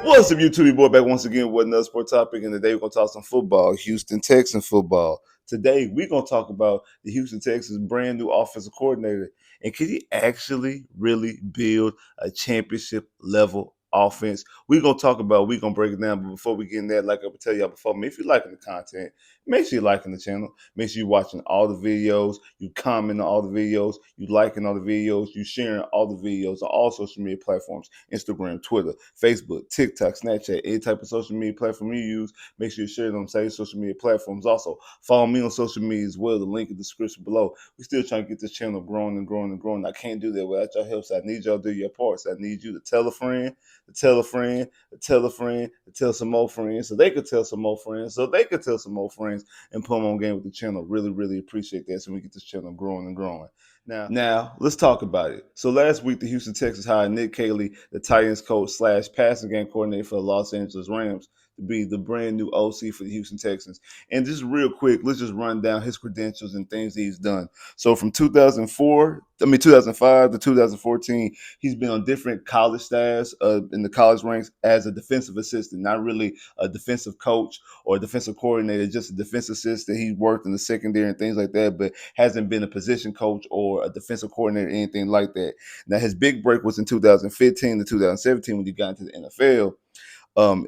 What's up, YouTube? Your boy back once again with another sport topic, and today we're going to talk some football, Houston Texans football. Today we're going to talk about the Houston Texans' brand new offensive coordinator, and can he actually really build a championship level offense? We're going to talk about, we're going to break it down, but before we get in there, like I would tell y'all before, if you're liking the content, make sure you're liking the channel, make sure you're watching all the videos, you comment on all the videos, you liking all the videos, you sharing all the videos on all social media platforms, Instagram, Twitter, Facebook, TikTok, Snapchat, any type of social media platform you use, make sure you share it on same social media platforms. Also, follow me on social media as well, the link in the description below. We're still trying to get this channel growing and growing and growing. I can't do that without your help, so I need y'all to do your part. So I need you to tell a friend, to tell a friend, to tell a friend, to tell some more friends, so they could tell some more friends, so they could tell some more friends, and put them on game with the channel. Really, really appreciate that, so we get this channel growing and growing. Now, let's talk about it. So last week, the Houston Texans hired Nick Caley, the Titans coach / passing game coordinator for the Los Angeles Rams, to be the brand new OC for the Houston Texans. And just real quick, let's just run down his credentials and things he's done. So from 2005 to 2014, he's been on different college staffs in the college ranks as a defensive assistant, not really a defensive coach or a defensive coordinator, just a defensive assistant. He worked in the secondary and things like that, but hasn't been a position coach or a defensive coordinator, anything like that. Now, his big break was in 2015 to 2017 when he got into the NFL.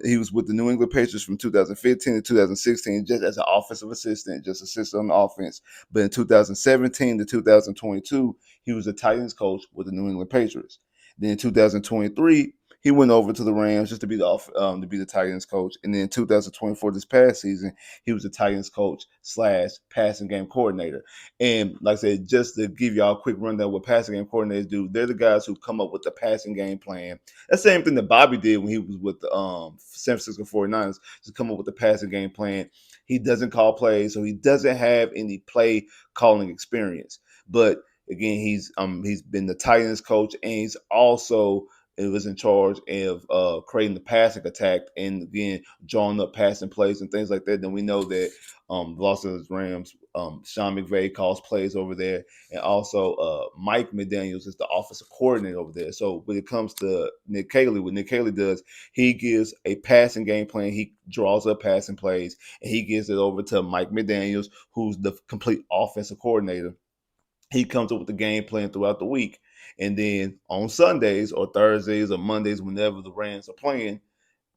He was with the New England Patriots from 2015 to 2016 just as an offensive assistant, just assistant on the offense. But in 2017 to 2022, he was a Titans coach with the New England Patriots. Then in 2023, he went over to the Rams just to be the Titans coach. And then in 2024, this past season, he was the Titans coach / passing game coordinator. And like I said, just to give y'all a quick rundown what passing game coordinators do, they're the guys who come up with the passing game plan. That's the same thing that Bobby did when he was with the San Francisco 49ers, to come up with the passing game plan. He doesn't call plays, so he doesn't have any play calling experience. But again, he's been the Titans coach, and he's also was in charge of creating the passing attack and again drawing up passing plays and things like that. Then we know that the Los Angeles Rams, Sean McVay calls plays over there, and also Mike McDaniels is the offensive coordinator over there. So when it comes to Nick Caley, what Nick Caley does, he gives a passing game plan, he draws up passing plays, and he gives it over to Mike McDaniels, who's the complete offensive coordinator. He comes up with the game plan throughout the week. And then on Sundays or Thursdays or Mondays, whenever the Rams are playing,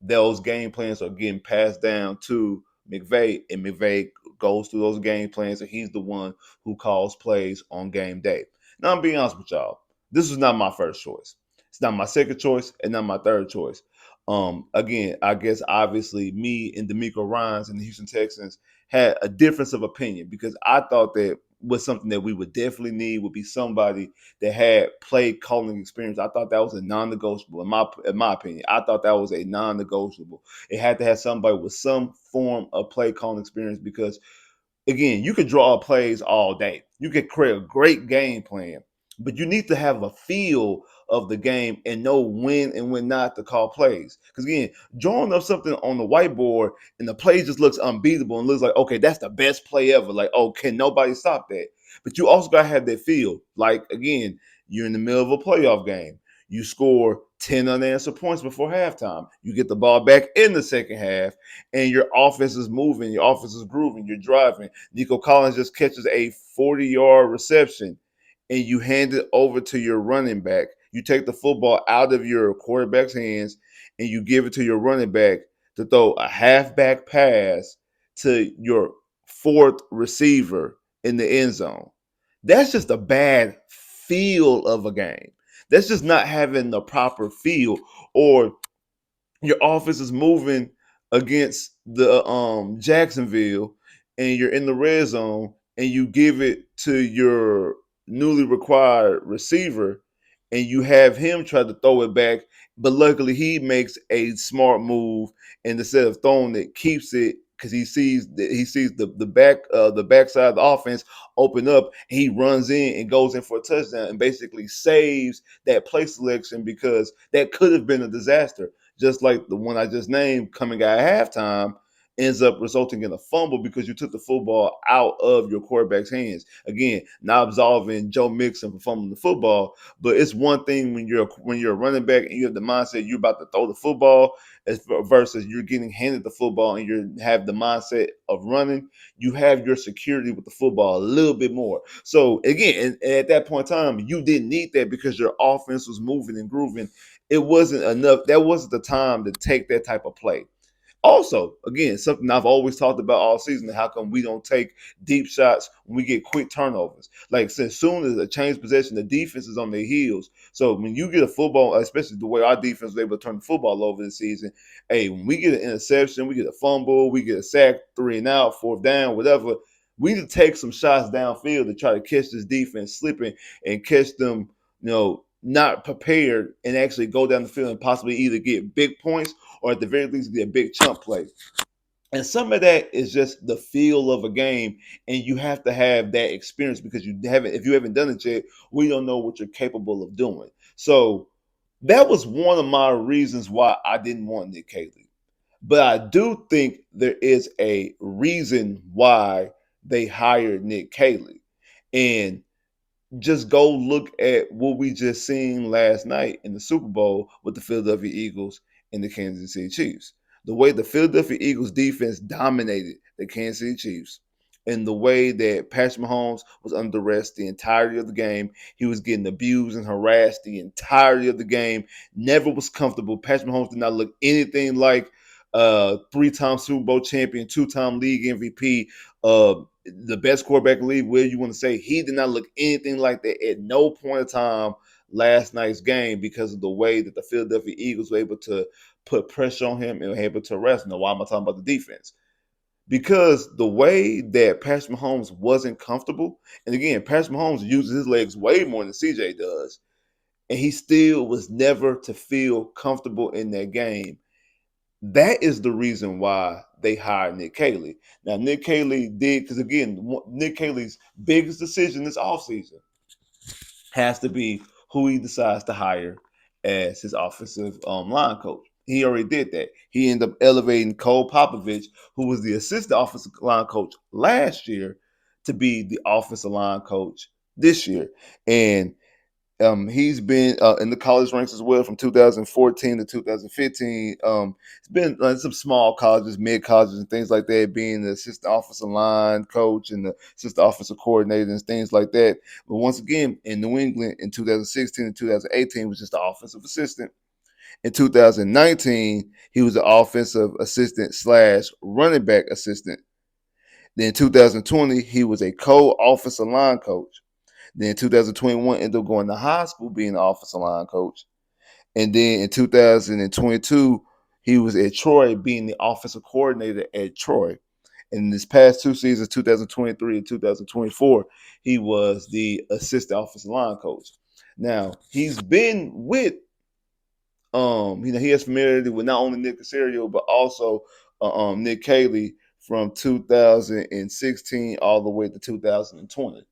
those game plans are getting passed down to McVay, and McVay goes through those game plans, and he's the one who calls plays on game day. Now, I'm being honest with y'all. This was not my first choice. It's not my second choice, and not my third choice. Again, I guess obviously me and D'Amico Ryans and the Houston Texans had a difference of opinion because I thought that was something that we would definitely need would be somebody that had play calling experience. I thought that was a non-negotiable in my opinion. I thought that was a non-negotiable. It had to have somebody with some form of play calling experience because again, you could draw plays all day. You could create a great game plan, but you need to have a feel of the game and know when and when not to call plays. Because again, drawing up something on the whiteboard and the play just looks unbeatable and looks like, okay, that's the best play ever. Like, oh, can nobody stop that? But you also got to have that feel. Like, again, you're in the middle of a playoff game. You score 10 unanswered points before halftime. You get the ball back in the second half, and your offense is moving, your offense is grooving, you're driving. Nico Collins just catches a 40-yard reception, and you hand it over to your running back. You take the football out of your quarterback's hands, and you give it to your running back to throw a halfback pass to your fourth receiver in the end zone. That's just a bad feel of a game. That's just not having the proper feel. Or your offense is moving against the Jacksonville, and you're in the red zone, and you give it to your newly required receiver, and you have him try to throw it back, but luckily he makes a smart move, and instead of throwing it, keeps it because he sees the backside of the offense open up, and he runs in and goes in for a touchdown and basically saves that play selection because that could have been a disaster, just like the one I just named coming out at halftime. ends up resulting in a fumble because you took the football out of your quarterback's hands. Again, not absolving Joe Mixon for fumbling the football, but it's one thing when you're a running back and you have the mindset you're about to throw the football versus you're getting handed the football and you have the mindset of running. You have your security with the football a little bit more. So again, and at that point in time, you didn't need that because your offense was moving and grooving. It wasn't enough. That wasn't the time to take that type of play. Also, again, something I've always talked about all season, how come we don't take deep shots when we get quick turnovers? Like, so as soon as a change possession, the defense is on their heels. So when you get a football, especially the way our defense was able to turn the football over this season, hey, when we get an interception, we get a fumble, we get a sack, 3-and-out, fourth down, whatever, we need to take some shots downfield to try to catch this defense slipping and catch them, not prepared and actually go down the field and possibly either get big points or at the very least get a big chunk play. And some of that is just the feel of a game, and you have to have that experience because if you haven't done it yet, we don't know what you're capable of doing. So that was one of my reasons why I didn't want Nick Caley. But I do think there is a reason why they hired Nick Caley. And just go look at what we just seen last night in the Super Bowl with the Philadelphia Eagles and the Kansas City Chiefs. The way the Philadelphia Eagles defense dominated the Kansas City Chiefs and the way that Patrick Mahomes was under arrest the entirety of the game. He was getting abused and harassed the entirety of the game. Never was comfortable. Patrick Mahomes did not look anything like three-time Super Bowl champion, two-time league MVP, the best quarterback in the league, where you want to say. He did not look anything like that at no point in time last night's game because of the way that the Philadelphia Eagles were able to put pressure on him and were able to arrest him. Now, why am I talking about the defense? Because the way that Patrick Mahomes wasn't comfortable, and again, Patrick Mahomes uses his legs way more than CJ does, and he still was never to feel comfortable in that game. That is the reason why they hired Nick Caley. Now, Nick Caley did, because again, Nick Caley's biggest decision this offseason has to be who he decides to hire as his offensive line coach. He already did that. He ended up elevating Cole Popovich, who was the assistant offensive line coach last year, to be the offensive line coach this year. And he's been in the college ranks as well from 2014 to 2015. It's been some small colleges, mid colleges, and things like that, being the assistant offensive line coach and the assistant offensive coordinator and things like that. But once again, in New England in 2016 and 2018 was just the offensive assistant. In 2019, he was the offensive assistant / running back assistant. Then in 2020, he was a co-offensive line coach. Then in 2021, ended up going to high school being an offensive line coach. And then in 2022, he was at Troy being the offensive coordinator at Troy. And in this past two seasons, 2023 and 2024, he was the assistant offensive line coach. Now, he's been with, he has familiarity with not only Nick Caserio, but also Nick Caley from 2016 all the way to 2020.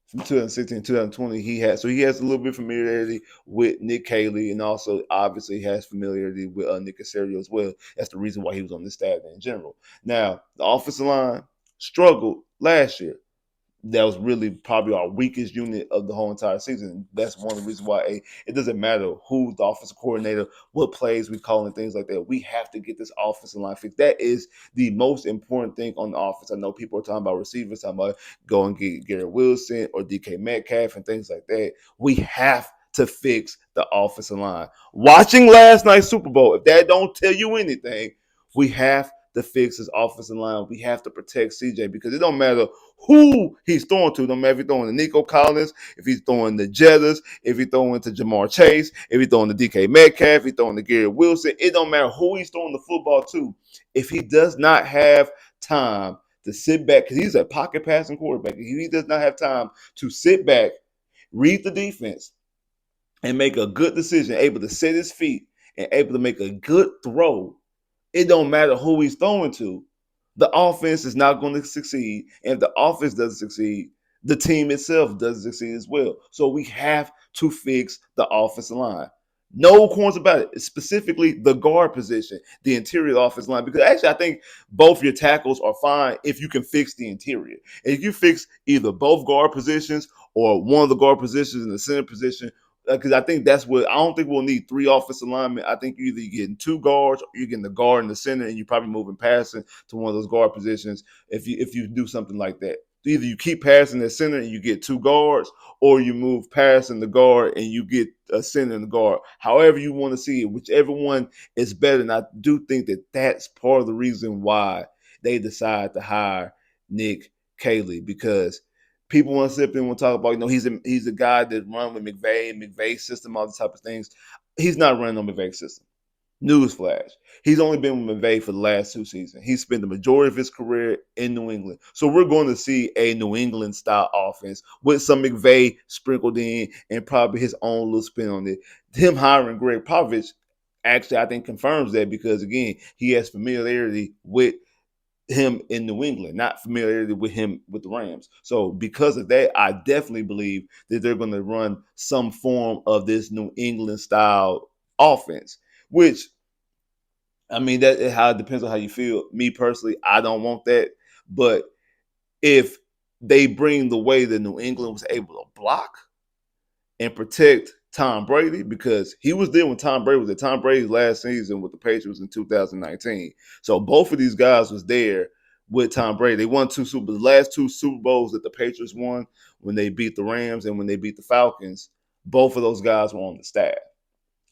From 2016 to 2020, he has a little bit of familiarity with Nick Caley, and also obviously has familiarity with Nick Caserio as well. That's the reason why he was on this staff in general. Now, the offensive line struggled last year. That was really probably our weakest unit of the whole entire season. That's one of the reasons why it doesn't matter who's the offensive coordinator, what plays we call and things like that. We have to get this offensive line fixed. That is the most important thing on the offense. I know people are talking about receivers, talking about go and get Garrett Wilson or DK Metcalf and things like that. We have to fix the offensive line. Watching last night's Super Bowl, if that don't tell you anything, we have to fix his offensive line. We have to protect CJ because it don't matter who he's throwing to. No matter if he's throwing to Nico Collins, if he's throwing to Jettas, if he's throwing to Jamar Chase, if he's throwing to DK Metcalf, if he's throwing to Garrett Wilson. It don't matter who he's throwing the football to. If he does not have time to sit back, because he's a pocket passing quarterback, if he does not have time to sit back, read the defense, and make a good decision, able to set his feet and able to make a good throw, it don't matter who he's throwing to. The offense is not going to succeed. And if the offense doesn't succeed, the team itself doesn't succeed as well. So we have to fix the offensive line. No corners about it. Specifically, the guard position, the interior offensive line. Because actually, I think both your tackles are fine if you can fix the interior. If you fix either both guard positions or one of the guard positions in the center position, because I think that's what I don't think we'll need three offensive linemen. I think either you're getting two guards or you're getting the guard in the center, and you're probably moving passing to one of those guard positions if you do something like that. Either you keep passing the center and you get two guards, or you move passing the guard and you get a center in the guard. However you want to see it, whichever one is better. And I do think that that's part of the reason why they decide to hire Nick Caley, because people want to sit there and want to talk about, he's a guy that run with McVay's system, all these type of things. He's not running on McVay's system. Newsflash. He's only been with McVay for the last two seasons. He spent the majority of his career in New England. So we're going to see a New England style offense with some McVay sprinkled in and probably his own little spin on it. Him hiring Greg Popovich actually, I think, confirms that, because, again, he has familiarity with him in New England, not familiarity with him with the Rams. So because of that, I definitely believe that they're going to run some form of this New England style offense, which, I mean, that how it depends on how you feel. Me personally, I don't want that. But if they bring the way that New England was able to block and protect Tom Brady, because he was there when Tom Brady was there. Tom Brady's last season with the Patriots in 2019. So both of these guys was there with Tom Brady. They won two Super Bowls. The last two Super Bowls that the Patriots won, when they beat the Rams and when they beat the Falcons, both of those guys were on the staff.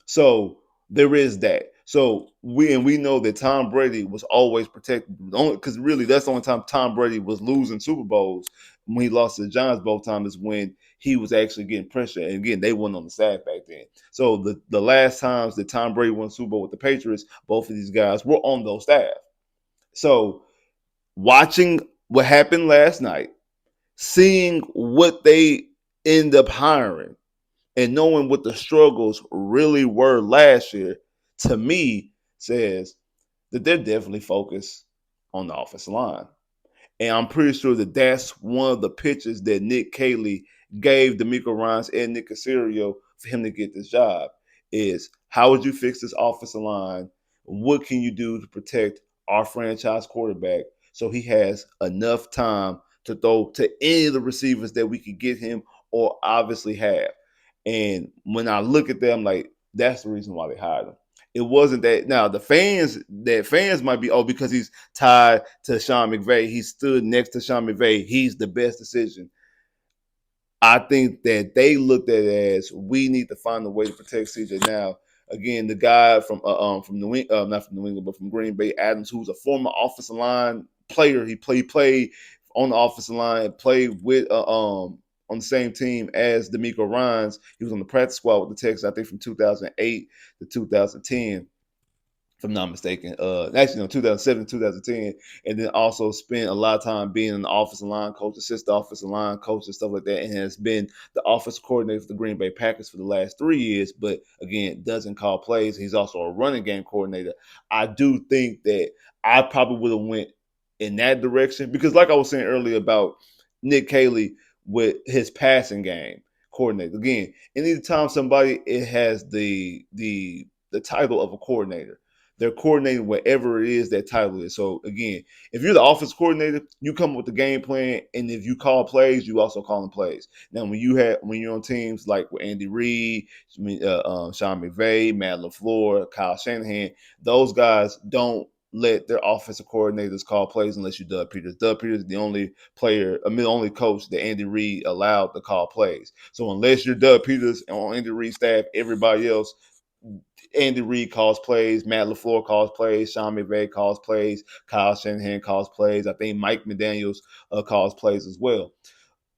So there is that. So we know that Tom Brady was always protected, because really that's the only time Tom Brady was losing Super Bowls, when he lost to the Giants both times, is when he was actually getting pressure. And again, they weren't on the staff back then. So the last times that Tom Brady won Super Bowl with the Patriots, both of these guys were on those staff. So watching what happened last night, seeing what they end up hiring, and knowing what the struggles really were last year, to me, says that they're definitely focused on the offensive line. And I'm pretty sure that that's one of the pitches that Nick Caley gave DeMeco Ryans and Nick Caserio for him to get this job is, how would you fix this offensive line? What can you do to protect our franchise quarterback so he has enough time to throw to any of the receivers that we could get him or obviously have? And when I look at them, like, that's the reason why they hired him. It wasn't that. Now the fans might be, oh, because he's tied to Sean McVay, he stood next to Sean McVay, he's the best decision. I think that they looked at it as, we need to find a way to protect CJ. Now, again, the guy from New England, not from New England, but from Green Bay, Adams, who's a former offensive line player. He played on the offensive line, played with on the same team as DeMeco Ryans. He was on the practice squad with the Texans, I think, from 2008 to 2010, if I'm not mistaken. Actually, no, 2007, 2010, and then also spent a lot of time being an offensive line coach, assistant offensive line coach, and stuff like that, and has been the offensive coordinator for the Green Bay Packers for the last 3 years. But again, doesn't call plays. He's also a running game coordinator. I do think that I probably would have went in that direction, because, like I was saying earlier about Nick Caley with his passing game coordinator. Again, anytime somebody it has the title of a coordinator, they're coordinating whatever it is that title is. So again, if you're the offense coordinator, you come up with the game plan, and if you call plays, you also call them plays. Now, when you're on teams like with Andy Reid, Sean McVay, Matt LaFleur, Kyle Shanahan, those guys don't let their offensive coordinators call plays unless you're Doug Peters. Doug Peters is the only the only coach that Andy Reid allowed to call plays. So unless you're Doug Peters and on Andy Reid's staff, everybody else, Andy Reid calls plays, Matt LaFleur calls plays, Sean McVay calls plays, Kyle Shanahan calls plays. I think Mike McDaniels calls plays as well.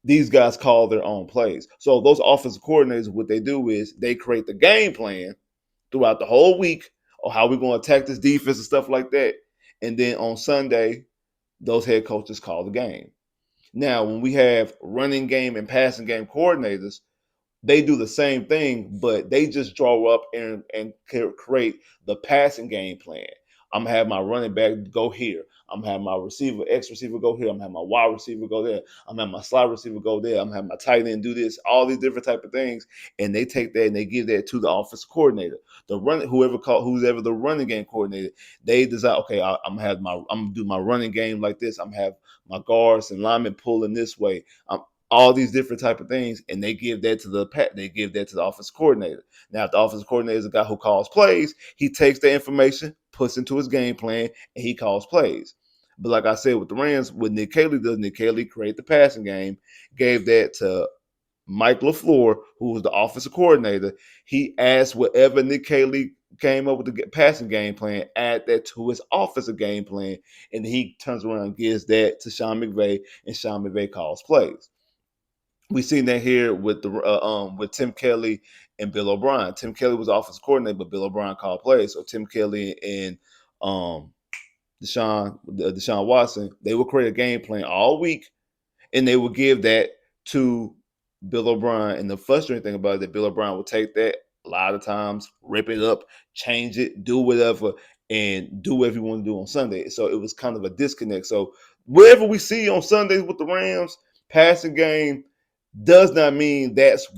These guys call their own plays. So those offensive coordinators, what they do is they create the game plan throughout the whole week, or how we're going to attack this defense and stuff like that. And then on Sunday, those head coaches call the game. Now, when we have running game and passing game coordinators, they do the same thing, but they just draw up and create the passing game plan. I'm going to have my running back go here. I'm gonna have my receiver, X receiver go here. I'm gonna have my wide receiver go there. I'm gonna have my slot receiver go there. I'm gonna have my tight end do this. All these different type of things, and they take that and they give that to the offensive coordinator, the run whoever the running game coordinator. They decide, okay, I'm gonna do my running game like this. I'm gonna have my guards and linemen pulling this way. All these different type of things, and they give that to the offensive coordinator. Now, if the offensive coordinator is a guy who calls plays, he takes the information, puts into his game plan, and he calls plays. But like I said, with the Rams, what Nick Caley does, Nick Caley create the passing game, gave that to Mike LaFleur, who was the offensive coordinator. He asked whatever Nick Caley came up with the passing game plan, add that to his offensive game plan, and he turns around and gives that to Sean McVay, and Sean McVay calls plays. We've seen that here with Tim Kelly and Bill O'Brien. Tim Kelly was offensive coordinator, but Bill O'Brien called plays. So Tim Kelly and um, Deshaun Watson, they would create a game plan all week, and they would give that to Bill O'Brien. And the frustrating thing about it, that Bill O'Brien would take that a lot of times, rip it up, change it, do whatever, and do whatever you want to do on Sunday. So it was kind of a disconnect. So whatever we see on Sundays with the Rams passing game does not mean that's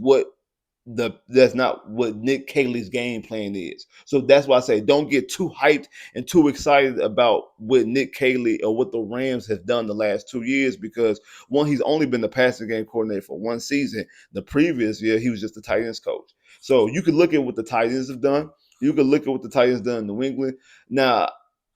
not what Nick Caley's game plan is. So that's why I say don't get too hyped and too excited about what Nick Caley or what the Rams have done the last 2 years, because one, he's only been the passing game coordinator for one season. The previous year, he was just the tight ends coach. So you could look at what the tight ends have done. You could look at what the tight ends done in New England. Now,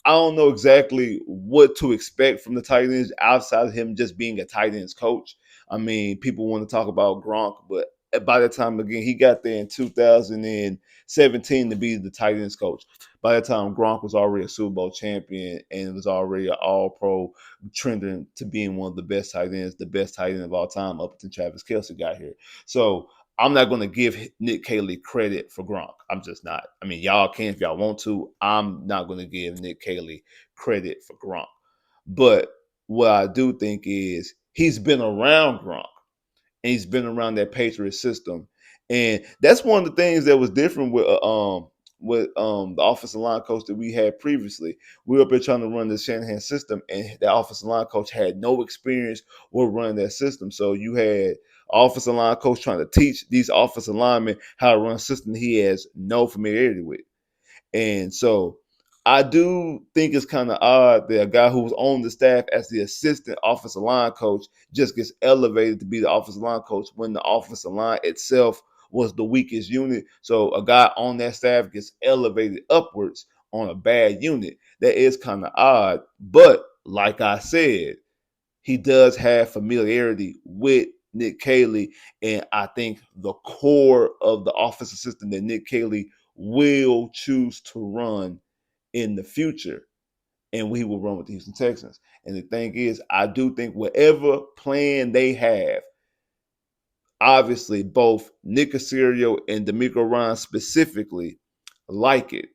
I don't know exactly what to expect from the tight ends outside of him just being a tight ends coach. I mean, people want to talk about Gronk, but by the time, again, he got there in 2017 to be the tight ends coach. By the time, Gronk was already a Super Bowl champion and was already an all-pro, trending to being one of the best tight ends, the best tight end of all time, up until Travis Kelce got here. So I'm not going to give Nick Caley credit for Gronk. I'm just not. I mean, y'all can if y'all want to. I'm not going to give Nick Caley credit for Gronk. But what I do think is he's been around Gronk, and he's been around that Patriot system, and that's one of the things that was different with the offensive line coach that we had previously. We were up there trying to run the Shanahan system, and the offensive line coach had no experience with running that system. So you had offensive line coach trying to teach these offensive linemen how to run a system he has no familiarity with. And so I do think it's kind of odd that a guy who was on the staff as the assistant offensive line coach just gets elevated to be the offensive line coach when the offensive line itself was the weakest unit. So a guy on that staff gets elevated upwards on a bad unit. That is kind of odd. But like I said, he does have familiarity with Nick Caley, and I think the core of the offensive system that Nick Caley will choose to run in the future, and we will run with the Houston Texans. And the thing is, I do think whatever plan they have, obviously both Nick Caserio and D'Amico Ryan specifically like it.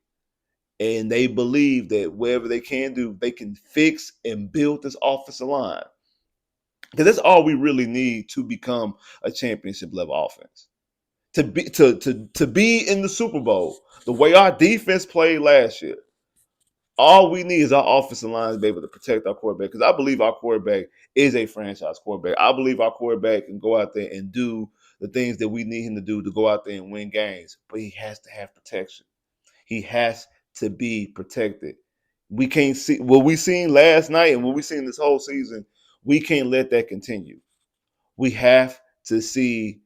And they believe that whatever they can do, they can fix and build this offensive line. Because that's all we really need to become a championship level offense. To be in the Super Bowl, the way our defense played last year, all we need is our offensive line to be able to protect our quarterback. Because I believe our quarterback is a franchise quarterback. I believe our quarterback can go out there and do the things that we need him to do to go out there and win games. But he has to have protection. He has to be protected. We can't see what we seen last night and what we seen this whole season. We can't let that continue. We have to see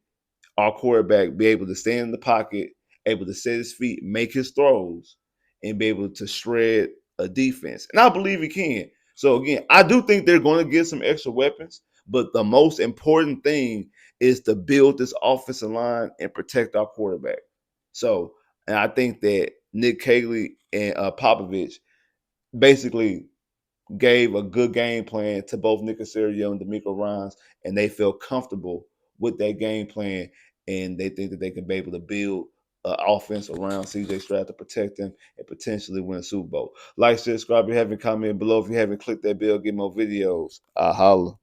our quarterback be able to stand in the pocket, able to set his feet, make his throws, and be able to shred a defense. And I believe he can. So again, I do think they're going to get some extra weapons, but the most important thing is to build this offensive line and protect our quarterback. So, and I think that Nick Caley and Popovich basically gave a good game plan to both Nick Caserio and D'Amico Ryans, and they feel comfortable with that game plan, and they think that they can be able to build an offense around CJ Stroud to protect him and potentially win a Super Bowl. Like, share, subscribe if you haven't, comment below if you haven't, click that bell, get more videos. Holla.